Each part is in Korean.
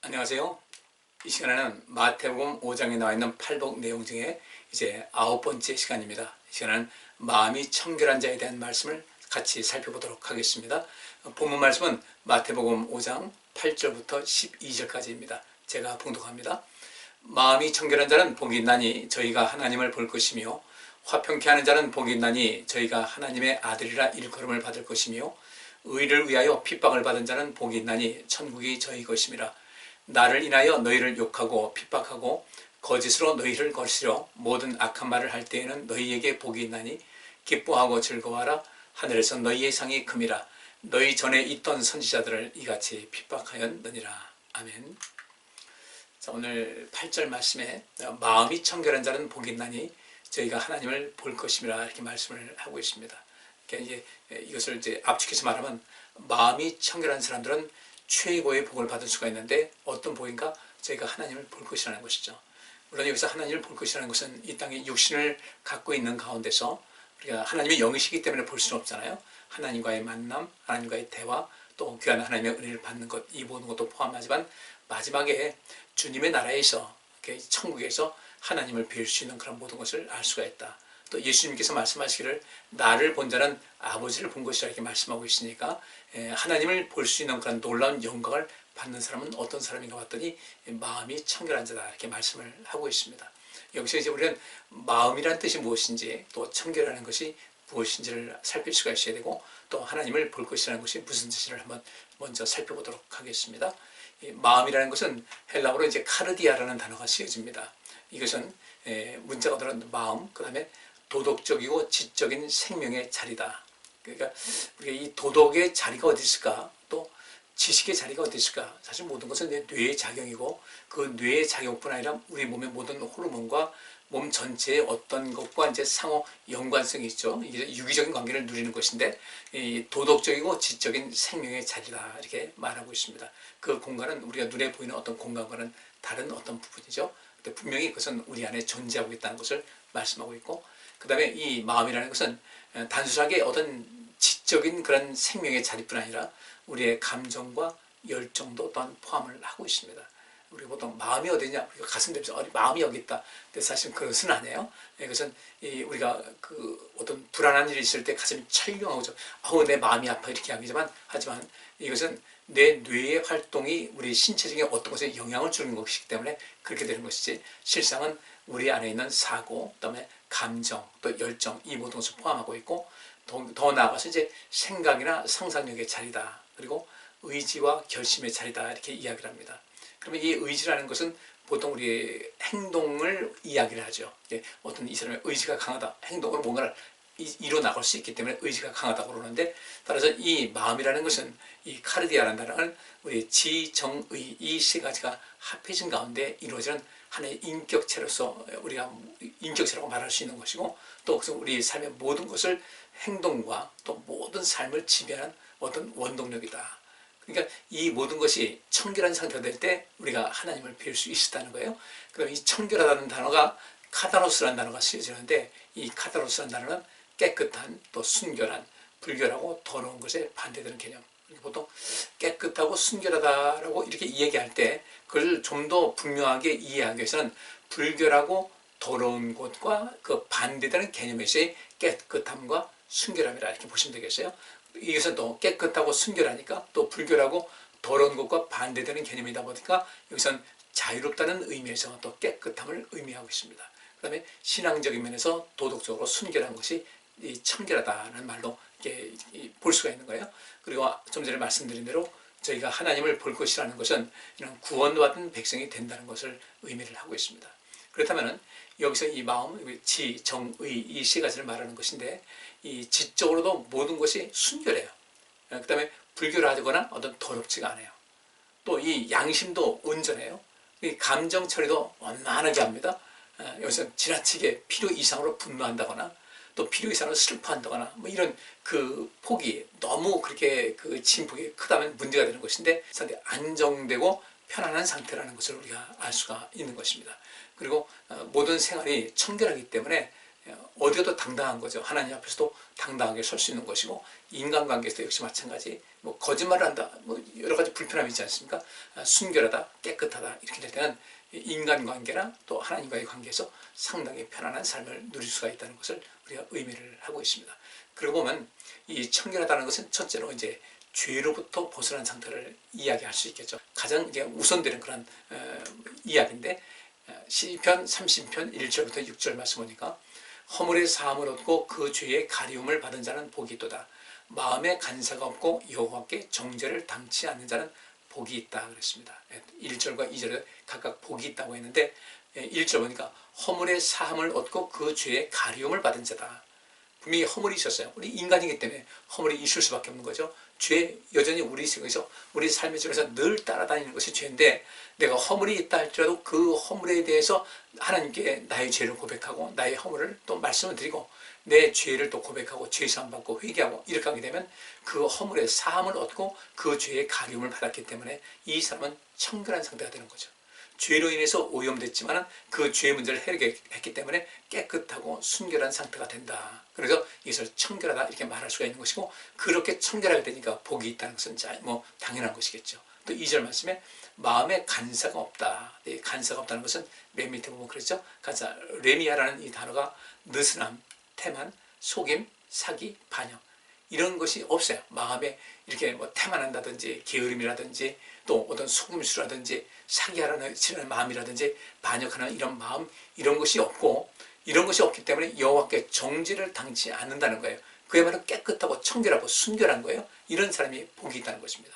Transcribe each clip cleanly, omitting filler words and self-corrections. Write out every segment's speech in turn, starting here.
안녕하세요. 이 시간에는 마태복음 5장에 나와 있는 팔복 내용 중에 이제 9번째 시간입니다. 이 시간은 마음이 청결한 자에 대한 말씀을 같이 살펴보도록 하겠습니다. 본문 말씀은 마태복음 5장 8절부터 12절까지입니다. 제가 봉독합니다. 마음이 청결한 자는 복이 있나니 저희가 하나님을 볼 것이며 화평케 하는 자는 복이 있나니 저희가 하나님의 아들이라 일컬음을 받을 것이며 의를 위하여 핍박을 받은 자는 복이 있나니 천국이 저희 것임이라. 나를 인하여 너희를 욕하고 핍박하고 거짓으로 너희를 거스려 모든 악한 말을 할 때에는 너희에게 복이 있나니 기뻐하고 즐거워하라. 하늘에서 너희의 상이 큼이라. 너희 전에 있던 선지자들을 이같이 핍박하였느니라. 아멘. 자, 오늘 8절 말씀에 마음이 청결한 자는 복이 있나니 저희가 하나님을 볼 것임이라 이렇게 말씀을 하고 있습니다. 그러니까 이것을 이제 압축해서 말하면 마음이 청결한 사람들은 최고의 복을 받을 수가 있는데 어떤 복인가? 저희가 하나님을 볼 것이라는 것이죠. 물론 여기서 하나님을 볼 것이라는 것은 이 땅에 육신을 갖고 있는 가운데서 우리가 하나님의 영이시기 때문에 볼 수는 없잖아요. 하나님과의 만남, 하나님과의 대화, 또 귀한 하나님의 은혜를 받는 것, 이 모든 것도 포함하지만 마지막에 주님의 나라에서, 천국에서 하나님을 뵐 수 있는 그런 모든 것을 알 수가 있다. 또 예수님께서 말씀하시기를 나를 본 자는 아버지를 본 것이라 이렇게 말씀하고 있으니까 하나님을 볼 수 있는 그런 놀라운 영광을 받는 사람은 어떤 사람인가 봤더니 마음이 청결한 자다 이렇게 말씀을 하고 있습니다. 여기서 이제 우리는 마음이란 뜻이 무엇인지 또 청결하는 것이 무엇인지를 살필 수가 있어야 되고 또 하나님을 볼 것이라는 것이 무슨 뜻인지를 한번 먼저 살펴보도록 하겠습니다. 이 마음이라는 것은 헬라어로 이제 카르디아라는 단어가 쓰여집니다. 이것은 문자가 들어간 마음, 그 다음에 도덕적이고 지적인 생명의 자리다. 그러니까 우리가 이 도덕의 자리가 어디 있을까? 또 지식의 자리가 어디 있을까? 사실 모든 것은 뇌의 작용이고 그 뇌의 작용뿐 아니라 우리 몸의 모든 호르몬과 몸 전체의 어떤 것과 이제 상호 연관성이 있죠. 이게 유기적인 관계를 누리는 것인데 이 도덕적이고 지적인 생명의 자리다 이렇게 말하고 있습니다. 그 공간은 우리가 눈에 보이는 어떤 공간과는 다른 어떤 부분이죠. 근데 분명히 그것은 우리 안에 존재하고 있다는 것을 말씀하고 있고 그 다음에 이 마음이라는 것은 단순하게 어떤 지적인 그런 생명의 자리뿐 아니라 우리의 감정과 열정도 또한 포함을 하고 있습니다. 우리가 보통 마음이 어디냐? 우리가 가슴 대면서 마음이 여기 있다. 근데 사실 그것은 아니에요. 그것은 우리가 그 어떤 불안한 일이 있을 때 가슴이 철렁하고 아우 내 마음이 아파 이렇게 하지만 이것은 내 뇌의 활동이 우리 신체적인 어떤 것에 영향을 주는 것이기 때문에 그렇게 되는 것이지 실상은 우리 안에 있는 사고, 그다음에 감정, 또 열정 이 모든 것을 포함하고 있고 더 나아가서 이제 생각이나 상상력의 자리다. 그리고 의지와 결심의 자리다 이렇게 이야기를 합니다. 그러면 이 의지라는 것은 보통 우리의 행동을 이야기를 하죠. 어떤 이 사람의 의지가 강하다. 행동으로 뭔가를 이뤄 나갈 수 있기 때문에 의지가 강하다고 그러는데 따라서 이 마음이라는 것은 이 카르디아라는 단어는 우리 지, 정, 의 이 세 가지가 합해진 가운데 이루어지는 하나의 인격체로서 우리가 인격체라고 말할 수 있는 것이고 또 그래서 우리 삶의 모든 것을 행동과 또 모든 삶을 지배하는 어떤 원동력이다. 그러니까 이 모든 것이 청결한 상태가 될 때 우리가 하나님을 뵐 수 있었다는 거예요. 그럼 이 청결하다는 단어가 카다로스라는 단어가 쓰여지는데 이 카다로스라는 단어는 깨끗한 또 순결한 불결하고 더러운 것에 반대되는 개념. 보통 깨끗하고 순결하다라고 이렇게 이야기할 때 그걸 좀 더 분명하게 이해하기 위해서는 불결하고 더러운 것과 그 반대되는 개념에서의 깨끗함과 순결함이라 이렇게 보시면 되겠어요. 이것은 또 깨끗하고 순결하니까 또 불결하고 더러운 것과 반대되는 개념이다 보니까 여기서는 자유롭다는 의미에서 또 깨끗함을 의미하고 있습니다. 그 다음에 신앙적인 면에서 도덕적으로 순결한 것이 청결하다는 말로 이렇게 볼 수가 있는 거예요. 그리고 좀 전에 말씀드린 대로 저희가 하나님을 볼 것이라는 것은 이런 구원받은 백성이 된다는 것을 의미를 하고 있습니다. 그렇다면 여기서 이 마음, 지, 정, 의 이 세 가지를 말하는 것인데 이 지적으로도 모든 것이 순결해요. 그 다음에 불결하거나 어떤 더럽지가 않아요. 또 이 양심도 온전해요. 이 감정 처리도 원만하게 합니다. 여기서 지나치게 필요 이상으로 분노한다거나 또 필요 이상으로 슬퍼한다거나 뭐 이런 그 폭이 너무 그렇게 그 진폭이 크다면 문제가 되는 것인데 상당히 안정되고 편안한 상태라는 것을 우리가 알 수가 있는 것입니다. 그리고 모든 생활이 청결하기 때문에 어디가도 당당한 거죠. 하나님 앞에서도 당당하게 설 수 있는 것이고, 인간관계에서도 역시 마찬가지. 뭐 거짓말을 한다, 뭐 여러 가지 불편함이 있지 않습니까? 순결하다, 깨끗하다 이렇게 될 때는 인간관계나 또 하나님과의 관계에서 상당히 편안한 삶을 누릴 수가 있다는 것을 우리가 의미를 하고 있습니다. 그러고 보면 이 청결하다는 것은 첫째로 이제 죄로부터 벗어난 상태를 이야기할 수 있겠죠. 가장 이제 우선되는 그런 이야기인데, 시편 30편 1절부터 6절 말씀 보니까 허물의 사함을 얻고 그 죄의 가리움을 받은 자는 복이 있도다. 마음에 간사가 없고 여호와께 정죄를 당치 않는 자는 복이 있다 그랬습니다. 1절과 2절에 각각 복이 있다고 했는데 1절 보니까 허물의 사함을 얻고 그 죄의 가리움을 받은 자다. 분명히 허물이 있었어요. 우리 인간이기 때문에 허물이 있을 수밖에 없는 거죠. 죄, 여전히 우리 속에서, 우리 삶의 속에서 늘 따라다니는 것이 죄인데, 내가 허물이 있다 할지라도 그 허물에 대해서 하나님께 나의 죄를 고백하고 나의 허물을 또 말씀을 드리고 내 죄를 또 고백하고 죄사함 받고 회개하고 이렇게 하게 되면 그 허물의 사함을 얻고 그 죄의 가리움을 받았기 때문에 이 사람은 청결한 상태가 되는 거죠. 죄로 인해서 오염됐지만 그 죄의 문제를 해결했기 때문에 깨끗하고 순결한 상태가 된다. 그래서 이것을 청결하다 이렇게 말할 수가 있는 것이고, 그렇게 청결하게 되니까 복이 있다는 것은 뭐 당연한 것이겠죠. 또 2절 말씀에 마음에 간사가 없다. 간사가 없다는 것은 맨 밑에 보면 그랬죠. 간사, 레미아라는 이 단어가 느슨함, 태만, 속임, 사기, 반역 이런 것이 없어요. 마음에 이렇게 뭐 태만한다든지 게으름이라든지 또 어떤 속임수라든지 사기하려는 마음이라든지 반역하는 이런 마음, 이런 것이 없고, 이런 것이 없기 때문에 여호와께 정죄를 당치 않는다는 거예요. 그야말로 깨끗하고 청결하고 순결한 거예요. 이런 사람이 복이 있다는 것입니다.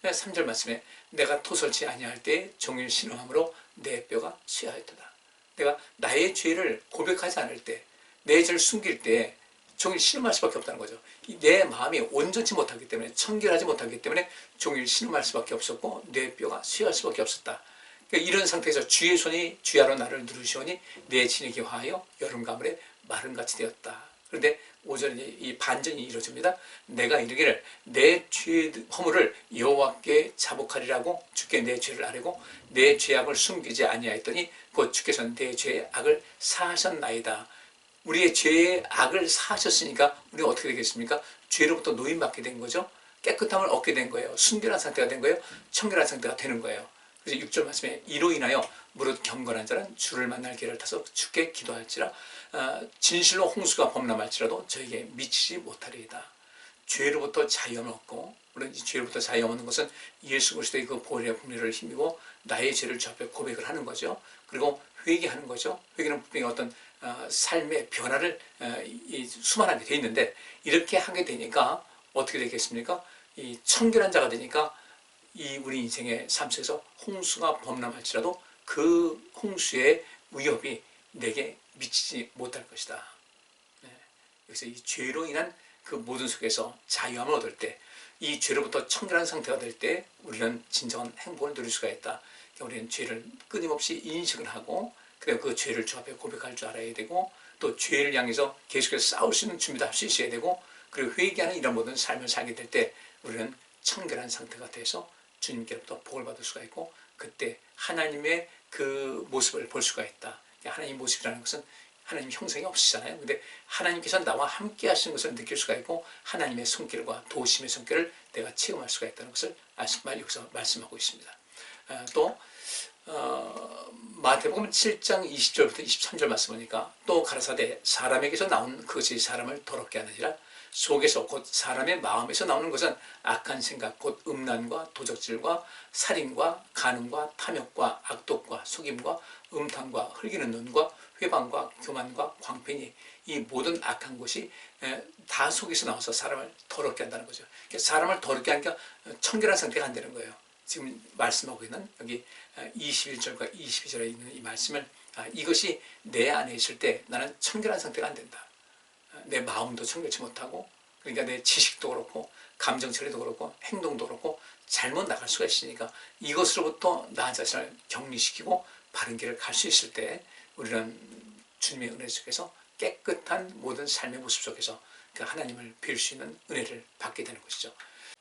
3절 말씀에 내가 토설치 아니할 때에 종일 신음함으로 내 뼈가 쇠하였도다. 내가 나의 죄를 고백하지 않을 때, 내 죄를 숨길 때 종일 신음할 수밖에 없다는 거죠. 내 마음이 온전치 못하기 때문에, 청결하지 못하기 때문에 종일 신음할 수밖에 없었고 내 뼈가 쇠할 수밖에 없었다. 그러니까 이런 상태에서 주의 손이 주야로 나를 누르시오니 내 진액이 화하여 여름 가물에 마름같이 되었다. 그런데 5절에 이 반전이 이루어집니다. 내가 이르기를 내 죄 허물을 여호와께 자복하리라고 주께 내 죄를 아뢰고 내 죄악을 숨기지 아니하였더니 곧 주께서 내 죄의 악을 사하셨나이다. 우리의 죄의 악을 사하셨으니까 우리는 어떻게 되겠습니까? 죄로부터 노임받게 된 거죠. 깨끗함을 얻게 된 거예요. 순결한 상태가 된 거예요. 청결한 상태가 되는 거예요. 그래서 6절 말씀에 이로 인하여 무릇 경건한 자는 주를 만날 길을 타서 주께 기도할지라 진실로 홍수가 범람할지라도 저에게 미치지 못하리이다. 죄로부터 자유함을 얻고, 물론 이 죄로부터 자유함을 얻는 것은 예수 그리스도의 그 보혈의 분리를 힘입고 나의 죄를 주 앞에 고백을 하는 거죠. 그리고 회개하는 거죠. 회개는 분명히 어떤 삶의 변화를 수반하게 돼 있는데, 이렇게 하게 되니까 어떻게 되겠습니까? 이 청결한 자가 되니까 이 우리 인생의 삶 속에서 홍수가 범람할지라도 그 홍수의 위협이 내게 미치지 못할 것이다. 여기서 이 죄로 인한 그 모든 속에서 자유함을 얻을 때, 이 죄로부터 청결한 상태가 될 때 우리는 진정한 행복을 누릴 수가 있다. 우리는 죄를 끊임없이 인식을 하고, 그리고 그 죄를 주 앞에 고백할 줄 알아야 되고, 또 죄를 향해서 계속해서 싸울 수 있는 준비도 할 수 있어야 되고, 그리고 회개하는 이런 모든 삶을 살게 될 때 우리는 청결한 상태가 돼서 주님께로부터 복을 받을 수가 있고, 그때 하나님의 그 모습을 볼 수가 있다. 하나님 모습이라는 것은 하나님 형상이 없으시잖아요. 근데 하나님께서 나와 함께 하시는 것을 느낄 수가 있고, 하나님의 손길과 도우심의 손길을 내가 체험할 수가 있다는 것을 여기서 말씀하고 있습니다. 또 마태복음 7장 20절부터 23절 말씀 보니까 또 가라사대 사람에게서 나온 그것이 사람을 더럽게 하느니라. 속에서 곧 사람의 마음에서 나오는 것은 악한 생각 곧 음란과 도적질과 살인과 간음과 탐욕과 악독과 속임과 음탕과 흘기는 눈과 회방과 교만과 광팬이, 이 모든 악한 것이 다 속에서 나와서 사람을 더럽게 한다는 거죠. 사람을 더럽게 하니까 청결한 상태가 안 되는 거예요. 지금 말씀하고 있는 여기 21절과 22절에 있는 이 말씀을, 이것이 내 안에 있을 때 나는 청결한 상태가 안 된다. 내 마음도 청결치 못하고, 그러니까 내 지식도 그렇고 감정 처리도 그렇고 행동도 그렇고 잘못 나갈 수가 있으니까 이것으로부터 나 자신을 격리시키고 바른 길을 갈 수 있을 때 우리는 주님의 은혜 속에서 깨끗한 모든 삶의 모습 속에서 그 하나님을 뵐 수 있는 은혜를 받게 되는 것이죠.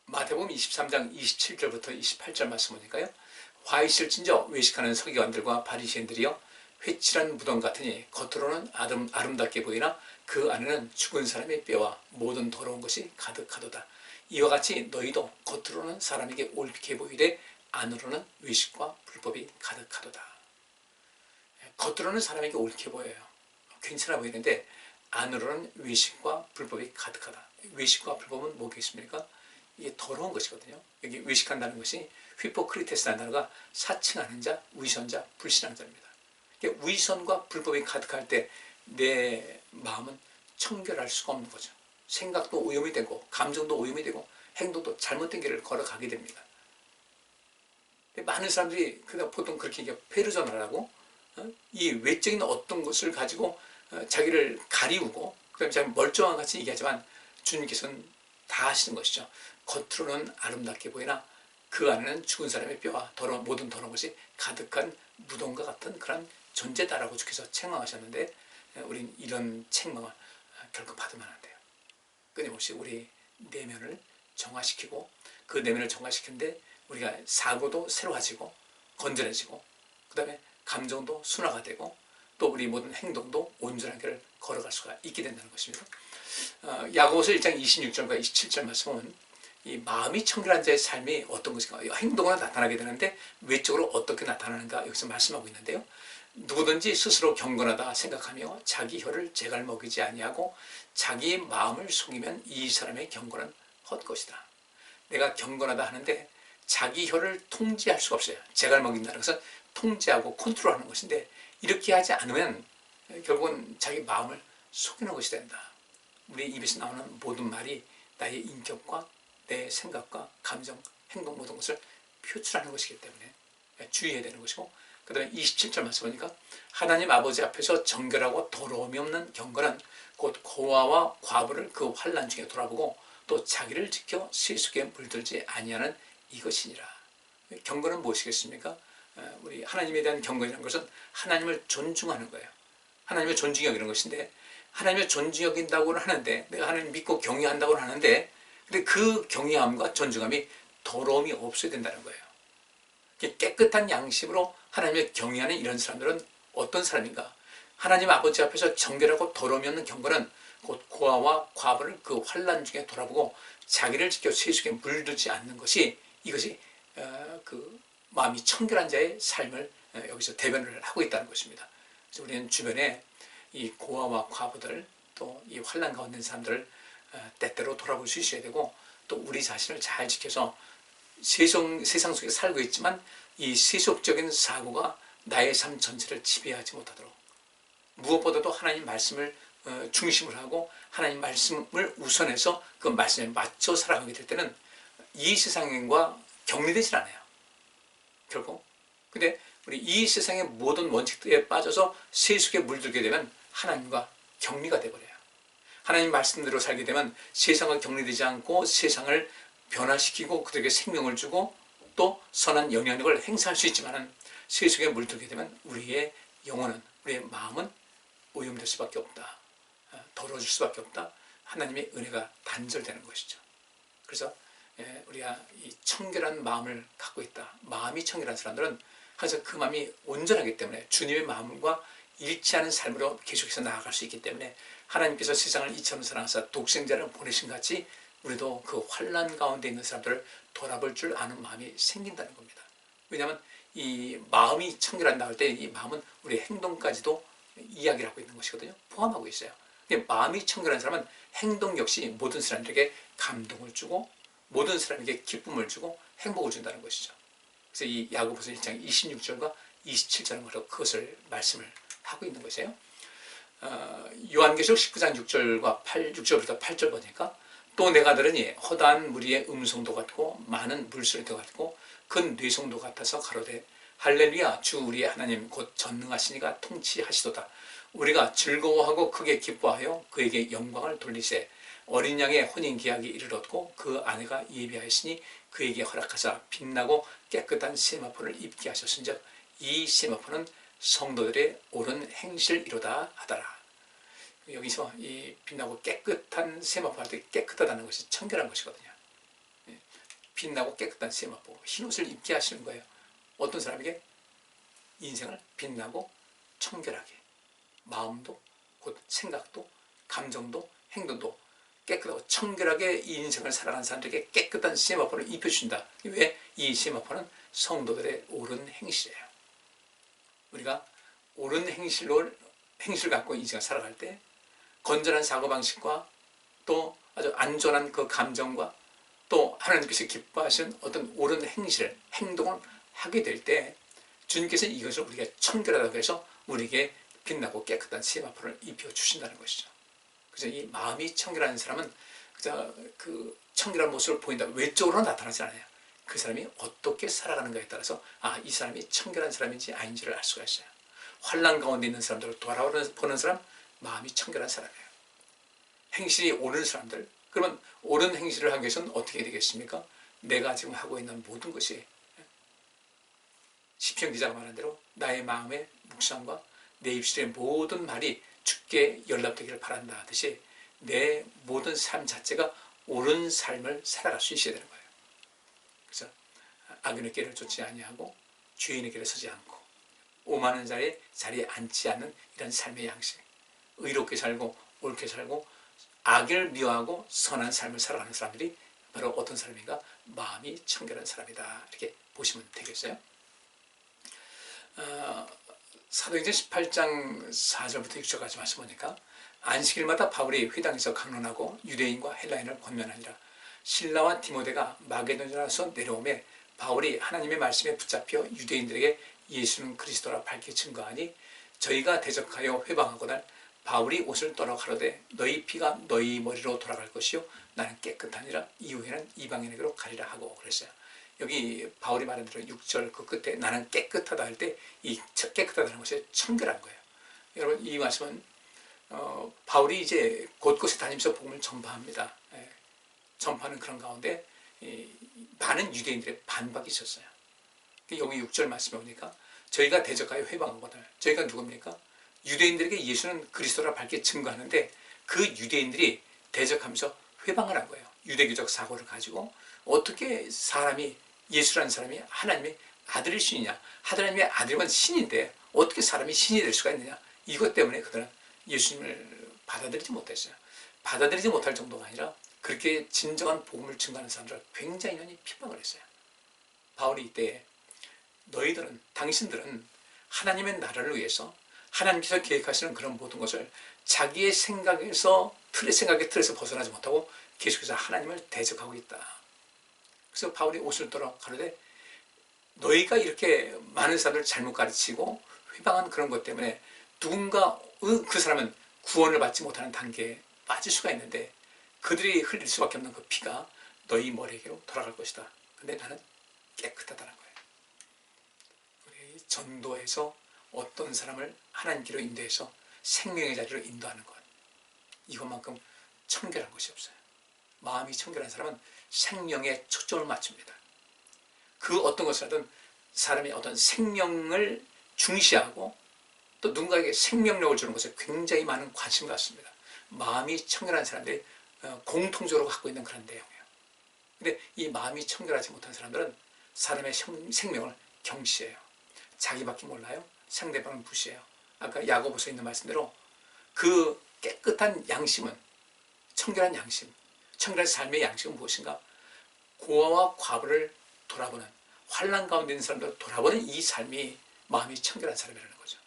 마태복음 23장 27절부터 28절 말씀 보니까요. 화 있을진저 외식하는 서기관들과 바리새인들이여 회칠한 무덤 같으니 겉으로는 아름답게 보이나 그 안에는 죽은 사람의 뼈와 모든 더러운 것이 가득하도다. 이와 같이 너희도 겉으로는 사람에게 옳게 보이되 안으로는 외식과 불법이 가득하도다. 겉으로는 사람에게 옳게 보여요. 괜찮아 보이는데 안으로는 외식과 불법이 가득하다. 외식과 불법은 뭐겠습니까? 이게 더러운 것이거든요. 여기 외식한다는 것이 휘포크리테스라는 단어가 사칭하는 자, 위선자, 불신하는 자입니다. 위선과 불법이 가득할 때 내 마음은 청결할 수가 없는 거죠. 생각도 오염이 되고 감정도 오염이 되고 행동도 잘못된 길을 걸어가게 됩니다. 많은 사람들이 보통 그렇게 페르소나라고 이 외적인 어떤 것을 가지고 자기를 가리우고 그다음에 잘 멀쩡한 같이 얘기하지만 주님께서는 다 하시는 것이죠. 겉으로는 아름답게 보이나 그 안에는 죽은 사람의 뼈와 모든 더러운 것이 가득한 무덤과 같은 그런 존재다라고 주께서 책망하셨는데 우린 이런 책망을 결코 받으면 안 돼요. 끊임없이 우리 내면을 정화시키고 그 내면을 정화시키는데 우리가 사고도 새로워지고 건전해지고 그 다음에 감정도 순화가 되고 또 우리 모든 행동도 온전한 길을 걸어갈 수가 있게 된다는 것입니다. 야고보서 1장 26절과 27절 말씀은 이 마음이 청결한 자의 삶이 어떤 것인가, 행동으로 나타나게 되는데 외적으로 어떻게 나타나는가 여기서 말씀하고 있는데요. 누구든지 스스로 경건하다 생각하며 자기 혀를 제갈 먹이지 아니하고 자기 마음을 속이면 이 사람의 경건은 헛것이다. 내가 경건하다 하는데 자기 혀를 통제할 수가 없어요. 제갈 먹인다는 것은 통제하고 컨트롤하는 것인데 이렇게 하지 않으면 결국은 자기 마음을 속이는 것이 된다. 우리 입에서 나오는 모든 말이 나의 인격과 내 생각과 감정, 행동 모든 것을 표출하는 것이기 때문에 주의해야 되는 것이고 그 다음에 27절 말씀 보니까 하나님 아버지 앞에서 정결하고 더러움이 없는 경건은 곧 고아와 과부를 그 환난 중에 돌아보고 또 자기를 지켜 세속에 물들지 아니하는 이것이니라. 경건은 무엇이겠습니까? 우리 하나님에 대한 경건이라는 것은 하나님을 존중하는 거예요. 하나님을 존중히 여기는 것인데 하나님을 존중히 여긴다고는 하는데 내가 하나님 믿고 경외한다고는 하는데 근데 그 경외함과 존중함이 더러움이 없어야 된다는 거예요. 깨끗한 양심으로 하나님을 경외하는 이런 사람들은 어떤 사람인가? 하나님 아버지 앞에서 정결하고 더러움이 없는 경건은 곧 고아와 과부를 그 환난 중에 돌아보고 자기를 지켜 세속에 물들지 않는 것이 이것이 그 마음이 청결한 자의 삶을 여기서 대변을 하고 있다는 것입니다. 그래서 우리는 주변에 이 고아와 과부들 또 이 환난 가운데 있는 사람들을 때때로 돌아볼 수 있어야 되고 또 우리 자신을 잘 지켜서 세상 속에 살고 있지만 이 세속적인 사고가 나의 삶 전체를 지배하지 못하도록 무엇보다도 하나님 말씀을 중심으로 하고 하나님 말씀을 우선해서 그 말씀에 맞춰 살아가게 될 때는 이 세상과 격리되질 않아요. 결국. 근데 우리 이 세상의 모든 원칙들에 빠져서 세속에 물들게 되면 하나님과 격리가 돼버려요. 하나님 말씀대로 살게 되면 세상과 격리되지 않고 세상을 변화시키고 그들에게 생명을 주고 또 선한 영향력을 행사할 수 있지만 세속에 물들게 되면 우리의 영혼은 우리의 마음은 오염될 수밖에 없다. 더러워질 수밖에 없다. 하나님의 은혜가 단절되는 것이죠. 그래서 우리가 이 청결한 마음을 갖고 있다. 마음이 청결한 사람들은 항상 그 마음이 온전하기 때문에 주님의 마음과 일치하는 삶으로 계속해서 나아갈 수 있기 때문에 하나님께서 세상을 이처럼 사랑하사 독생자를 보내신 같이 우리도 그 환난 가운데 있는 사람들을 돌아볼 줄 아는 마음이 생긴다는 겁니다. 왜냐하면 이 마음이 청결한다 할 때 이 마음은 우리 행동까지도 이야기를 하고 있는 것이거든요. 포함하고 있어요. 근데 마음이 청결한 사람은 행동 역시 모든 사람들에게 감동을 주고 모든 사람에게 기쁨을 주고 행복을 준다는 것이죠. 그래서 이 야고보서 1장 26절과 27절은 바로 그것을 말씀을 하고 있는 것이에요. 요한계시록 19장 6절부터 8절 보니까 또 내가 들으니 허다한 무리의 음성도 같고 많은 물소리도 같고 큰 뇌성도 같아서 가로되 할렐루야 주 우리의 하나님 곧 전능하시니가 통치하시도다. 우리가 즐거워하고 크게 기뻐하여 그에게 영광을 돌리세. 어린 양의 혼인 계약이 이르렀고 그 아내가 예비하였으니 그에게 허락하사 빛나고 깨끗한 세마포를 입게 하셨은즉 이 세마포는 성도들의 옳은 행실이로다 하더라. 여기서 이 빛나고 깨끗한 세마포 할 때 깨끗하다는 것이 청결한 것이거든요. 빛나고 깨끗한 세마포, 흰옷을 입게 하시는 거예요. 어떤 사람에게? 인생을 빛나고 청결하게, 마음도 곧 생각도 감정도 행동도 깨끗하고 청결하게 이 인생을 살아가는 사람들에게 깨끗한 세마포를 입혀준다. 왜? 이 세마포는 성도들의 옳은 행실이에요. 우리가 옳은 행실을 갖고 인생을 살아갈 때 건전한 사고방식과 또 아주 안전한 그 감정과 또 하나님께서 기뻐하시는 어떤 옳은 행실을, 행동을 하게 될 때 주님께서 이것을 우리가 청결하다고 해서 우리에게 빛나고 깨끗한 세마포를 입혀주신다는 것이죠. 그래서 이 마음이 청결한 사람은 그 청결한 모습을 보인다. 외적으로 나타나지 않아요. 그 사람이 어떻게 살아가는가에 따라서 이 사람이 청결한 사람인지 아닌지를 알 수가 있어요. 환난 가운데 있는 사람들을 돌아보는 사람, 마음이 청결한 사람이에요. 행실이 옳은 사람들, 그러면 옳은 행실을 하기 위해서는 어떻게 되겠습니까? 내가 지금 하고 있는 모든 것이 시편 기자가 말한 대로 나의 마음의 묵상과 내 입술의 모든 말이 주께 연락되기를 바란다 하듯이 내 모든 삶 자체가 옳은 삶을 살아갈 수 있어야 되는 거예요. 그래서 악인의 길을 쫓지 아니하고 죄인의 길에 서지 않고 오만한 자리에 앉지 않는 이런 삶의 양식, 의롭게 살고 옳게 살고 악을 미워하고 선한 삶을 살아가는 사람들이 바로 어떤 사람인가? 마음이 청결한 사람이다. 이렇게 보시면 되겠어요. 사도행전 18장 4절부터 6절까지 말씀 보니까 안식일마다 바울이 회당에서 강론하고 유대인과 헬라인을 권면하니라. 실라와 디모데가 마게도냐에서 내려오매 바울이 하나님의 말씀에 붙잡혀 유대인들에게 예수는 그리스도라 밝히 증거하니 저희가 대적하여 회방하거늘 바울이 옷을 떠나 가로되 너희 피가 너희 머리로 돌아갈 것이요 나는 깨끗하니라 이후에는 이방인에게로 가리라 하고 그랬어요. 여기 바울이 말한 대로 6절 그 끝에 나는 깨끗하다 할 때 이 깨끗하다는 것이 청결한 거예요. 여러분 이 말씀은 바울이 이제 곳곳에 다니면서 복음을 전파합니다. 전파하는 그런 가운데 많은 유대인들의 반박이 있었어요. 여기 6절 말씀에 보니까 저희가 대적하여 회방하거든. 저희가 누굽니까? 유대인들에게 예수는 그리스도라 밝게 증거하는데 그 유대인들이 대적하면서 회방을 한 거예요. 유대교적 사고를 가지고 어떻게 사람이 예수라는 사람이 하나님의 아들일 수 있냐. 하나님의 아들이면 신인데 어떻게 사람이 신이 될 수가 있느냐. 이것 때문에 그들은 예수님을 받아들이지 못했어요. 받아들이지 못할 정도가 아니라 그렇게 진정한 복음을 증거하는 사람들을 굉장히 많이 핍박을 했어요. 바울이 이때 너희들은 당신들은 하나님의 나라를 위해서 하나님께서 계획하시는 그런 모든 것을 자기의 생각의 틀에서 벗어나지 못하고 계속해서 하나님을 대적하고 있다. 그래서 바울이 옷을 떨어 가로되 너희가 이렇게 많은 사람을 잘못 가르치고 회방한 그런 것 때문에 누군가 그 사람은 구원을 받지 못하는 단계에 빠질 수가 있는데 그들이 흘릴 수밖에 없는 그 피가 너희 머리에게로 돌아갈 것이다. 근데 나는 깨끗하다는 거예요. 우리 전도해서 어떤 사람을 하나님께로 인도해서 생명의 자리로 인도하는 것, 이것만큼 청결한 것이 없어요. 마음이 청결한 사람은 생명에 초점을 맞춥니다. 그 어떤 것을 하든 사람의 어떤 생명을 중시하고 또 누군가에게 생명력을 주는 것에 굉장히 많은 관심을 갖습니다. 마음이 청결한 사람들이 공통적으로 갖고 있는 그런 내용이에요. 근데 이 마음이 청결하지 못한 사람들은 사람의 생명을 경시해요. 자기밖에 몰라요. 상대방은 무시해요. 아까 야고보서에 있는 말씀대로 그 깨끗한 양심은 청결한 양심, 청결한 삶의 양식은 무엇인가? 고아와 과부를 돌아보는, 환난 가운데 있는 사람들을 돌아보는 이 삶이 마음이 청결한 사람이라는 거죠.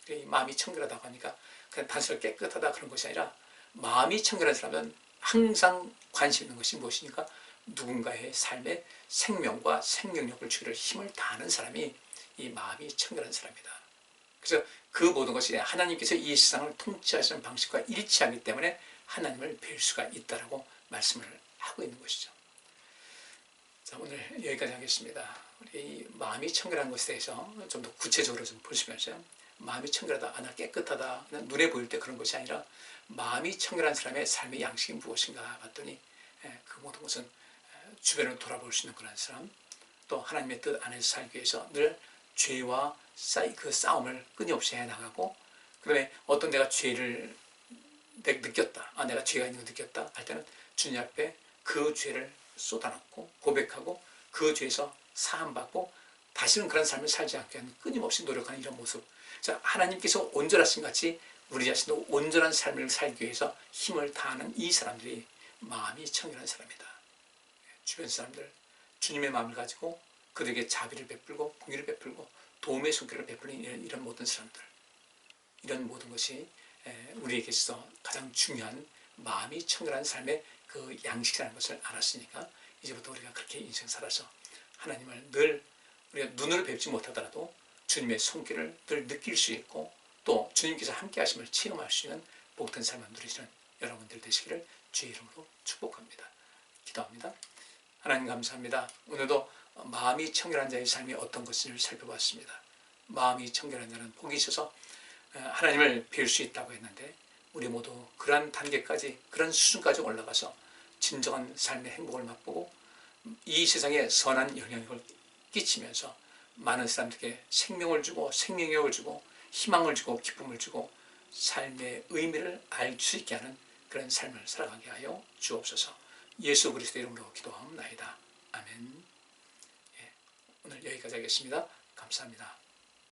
이 마음이 청결하다고 하니까 그냥 단순히 깨끗하다 그런 것이 아니라 마음이 청결한 사람은 항상 관심 있는 것이 무엇이니까 누군가의 삶에 생명과 생명력을 주기를 힘을 다하는 사람이 이 마음이 청결한 사람이다. 그래서 그 모든 것이 하나님께서 이 세상을 통치하시는 방식과 일치하기 때문에 하나님을 뵐 수가 있다라고 말씀을 하고 있는 것이죠. 자, 오늘 여기까지 하겠습니다. 우리 마음이 청결한 것에 대해서 좀 더 구체적으로 좀 보시면서요. 마음이 청결하다, 나 깨끗하다, 눈에 보일 때 그런 것이 아니라 마음이 청결한 사람의 삶의 양식이 무엇인가 봤더니 그 모든 것은 주변을 돌아볼 수 있는 그런 사람, 또 하나님의 뜻 안에서 살기 위해서 늘 죄와 그 싸움을 끊임없이 해나가고, 그 다음에 어떤 내가 죄를 느꼈다, 내가 죄가 있는 걸 느꼈다 할 때는 주님 앞에 그 죄를 쏟아놓고 고백하고 그 죄에서 사함받고 다시는 그런 삶을 살지 않게 하는 끊임없이 노력하는 이런 모습. 자, 하나님께서 온전하신 같이 우리 자신도 온전한 삶을 살기 위해서 힘을 다하는 이 사람들이 마음이 청결한 사람이다. 주변 사람들, 주님의 마음을 가지고 그들에게 자비를 베풀고 공의를 베풀고 도움의 손길을 베푸는 이런 모든 사람들, 이런 모든 것이 우리에게 있어서 가장 중요한 마음이 청결한 삶의 그 양식이라는 것을 알았으니까 이제부터 우리가 그렇게 인생 살아서 하나님을 늘 우리가 눈으로 뵙지 못하더라도 주님의 손길을 늘 느낄 수 있고 또 주님께서 함께 하심을 체험할 수 있는 복된 삶을 누리시는 여러분들 되시기를 주의 이름으로 축복합니다. 기도합니다. 하나님 감사합니다. 오늘도 마음이 청결한 자의 삶이 어떤 것을 살펴봤습니다. 마음이 청결한 자는 복이 있어서 하나님을 뵐 수 있다고 했는데 우리 모두 그러한 단계까지 그런 수준까지 올라가서 진정한 삶의 행복을 맛보고 이 세상에 선한 영향력을 끼치면서 많은 사람들에게 생명을 주고 생명력을 주고 희망을 주고 기쁨을 주고 삶의 의미를 알 수 있게 하는 그런 삶을 살아가게 하여 주옵소서. 예수 그리스도 이름으로 기도하옵나이다. 아멘. 오늘 여기까지 하겠습니다. 감사합니다.